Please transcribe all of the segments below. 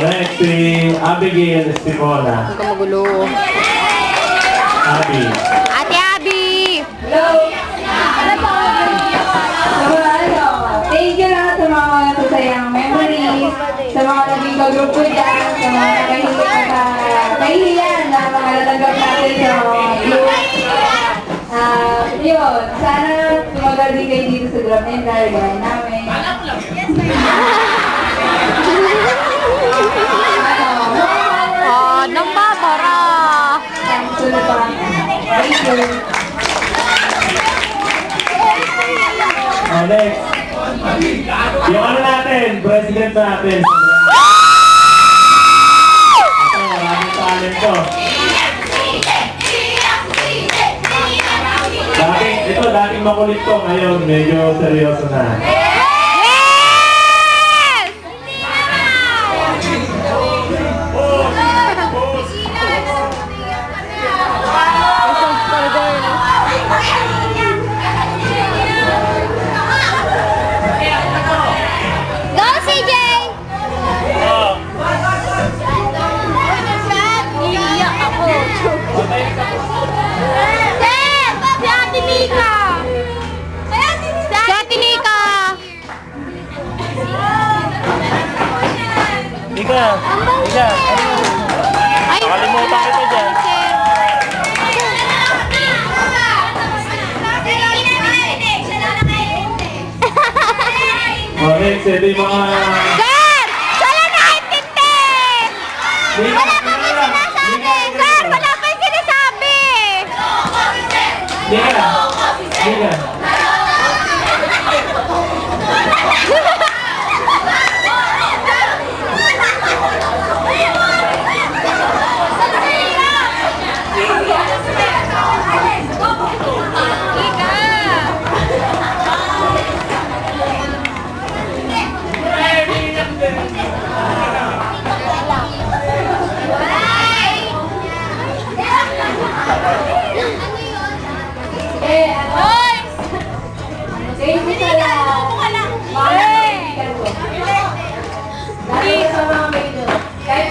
next, si Abigail Estipona. Huwag ka magulo. Abi. Ate Abi! Hello! Thank you lahat sa mga masasayang memories, sa mga naging ka-group ko dyan, sa mga nakahihiyan na mga natanggap natin sa mga group. Yun, sana tumagal din kayo dito sa group and gaya namin. Nang babara! Sunod pa. Thank you. Next. Yung ano natin, president natin. Ito, maraming talent to. Dating makulit to, ngayon medyo seryoso na. Ika! Nakalimutan kita dyan. Next, ito yung mga... Sir! Wala nakintindi! Wala pa yung sinasabi! Sir! Wala pa yung sinasabi! Ika! Ika!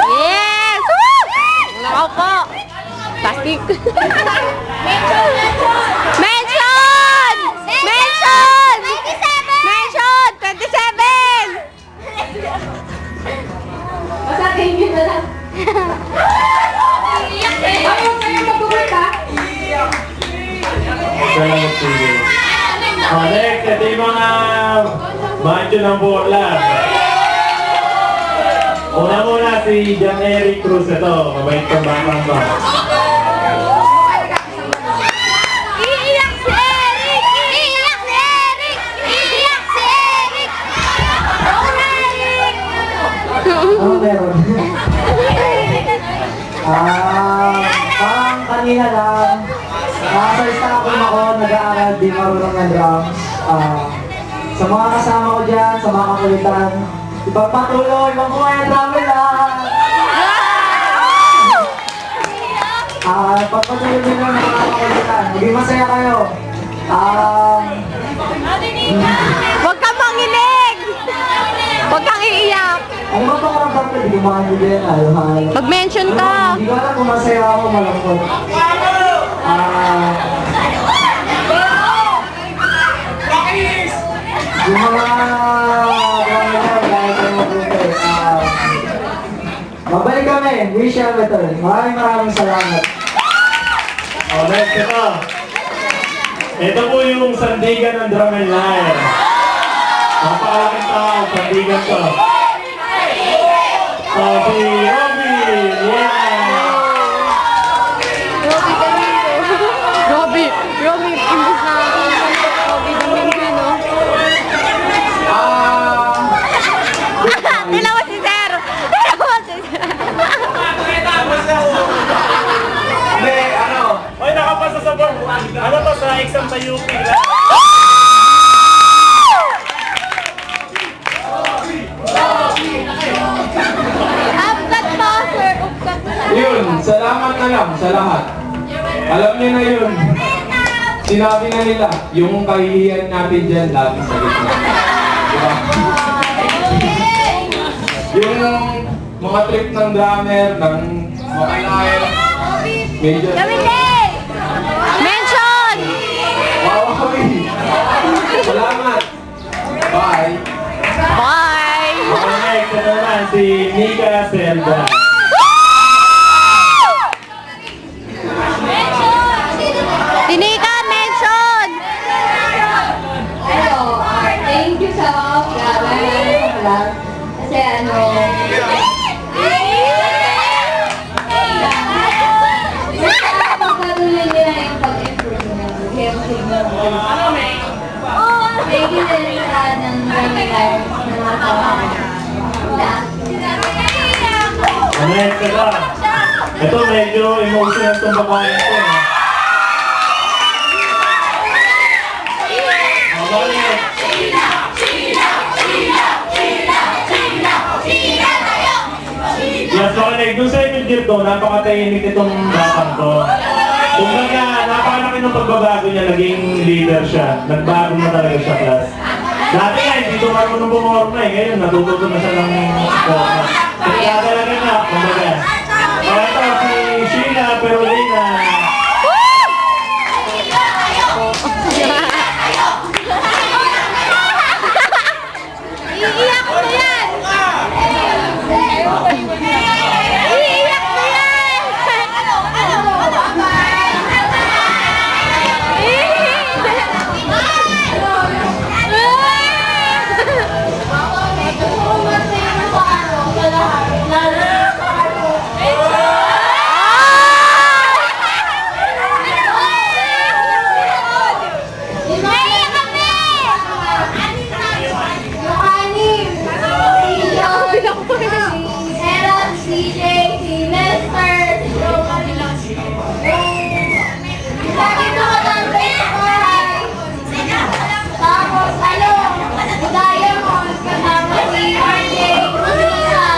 Yes! Nakaw po! Plastic! Mention! Mention! 27! Basta thank you na lang. Ayaw kayo magpupunta? Salamat po yun. Next, ito yung mga macho ng Portland. Una si John Eric Cruz. Ito, mabait kang batang ba? Iiyak si Eric! Iiyak si Eric! Iiyak si Eric! Ano meron? Parang kanina lang, sa staffing ako, nag-aaral, di marunong ng drums. Sa mga kasama ko dyan, sa mga kakulitan, ipagpatuloy, mabuhay ang drummer lang! Pagpatuloy nyo lang mga kakulitan, maging masaya kayo. Huwag kang manginig! Huwag kang iiyak! Ano ba itong karamdam ko? Hindi ko makakibigyan. Mag-mention ka! Hindi ko alam kung masaya ako, malungkot. Yung mga drummer dahil kayo mabuti. Mabalik kami, we shall return. Maraming salamat. Next, ito. Ito po yung sandigan ng drum and lyre. Napakalaking tao, sandigan to. Si Robby! Yeah! Robby! Robby! Imbis na Robby Domingo, no? Tinawa si Sir! Tinawa si Sir! Hindi, ano? Oy, nakapasa sa board. Ano to sa exam sa UP? Upcut po, sir! Upcut na! Yun, salamat na lang sa lahat. Alam niyo na yun. Sinabi na nila, yung kahihiyan natin dyan lagi sa gitna. Diba? Yung mga trip ng drummer, ng Makalayel, medyo... Gamitin! Mention! Wawawi! Salamat! Bye! Bye! Okay, next, ito naman si Nika Zelda. Tinika, mention! Thank you sa mga vlog. Kasi pagpatuloy nila yung pag-improve nila. Kaya signal mo. Thank you sa lahat ng Grammy Live na natawa. Next, ito. Ito, medyo emotional itong babae ito. Yes, okay. Doon sa image to, napakatahimik itong batang to. Kumbaga, napakalaki ng pagbabago niya, naging leader siya. Nagbago na talaga siya, class. Dati nga, hindi ito marunong bumorma eh. Ngayon, natututo na siya ng forma. Kaya talaga na, kumbaga. Okay, ito, si Sheila Perolina. Iiyak mo yan! Iiyak mo yan! Naiyak kami! Aaron, CJ, si Lester, si Sabi ko katabi sa bahay. Tapos si Diamond, kasama si RJ, Lisa.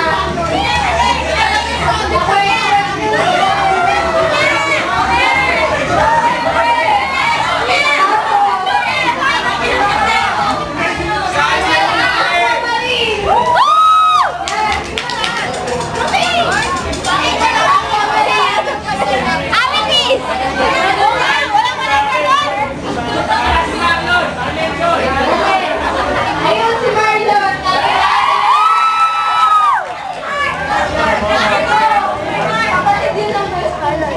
Ayun si Marlon. Kapatid din ng West Marlon.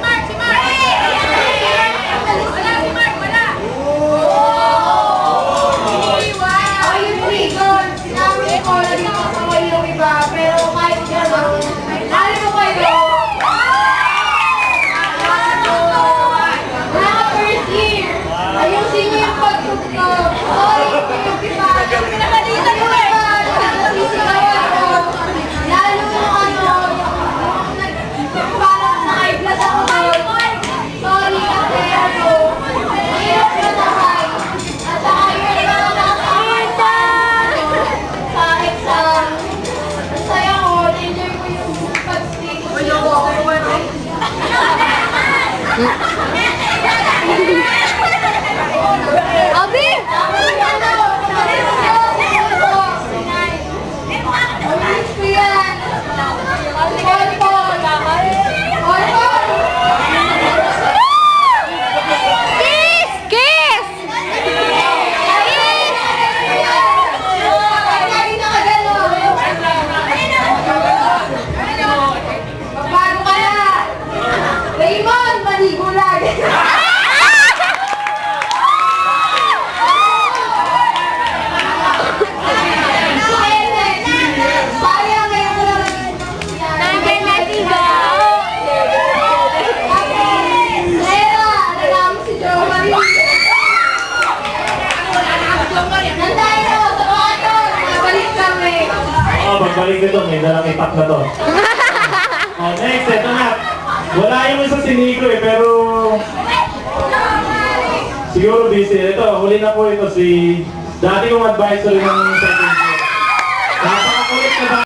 Ayun si Egon. Sinabi ko na dito sa yung iba. Pero kahit gano'n, lalo ko kayo. First year. Ayusin niyo yung pagtugtog. Sorry, yung iba. Pinakalitan ko eh. Nasisigawan ko. Lalo yung parang naka-blood ako doon. Sorry kasi hirap na nahay. At saka yun lang nakakita. Sa exam. Masaya ko. Enjoy ko yung pag-stick ko dito. Abi! Kiss! Kiss! Magbago ka na! Raymond, maligo lagi! Sayang ngayon ko lang Nandiyan na sigaw! Lera, nagamo si Jo Marie. Nanday na, sa mga nabalik kami. Pagbalik nito, may dalang itak na to. Next, ito na. Wala yung isa si Nico eh, pero siguro busy. Ito, huli na po ito si dati kong advisor ng second year. Napakakulit na ba?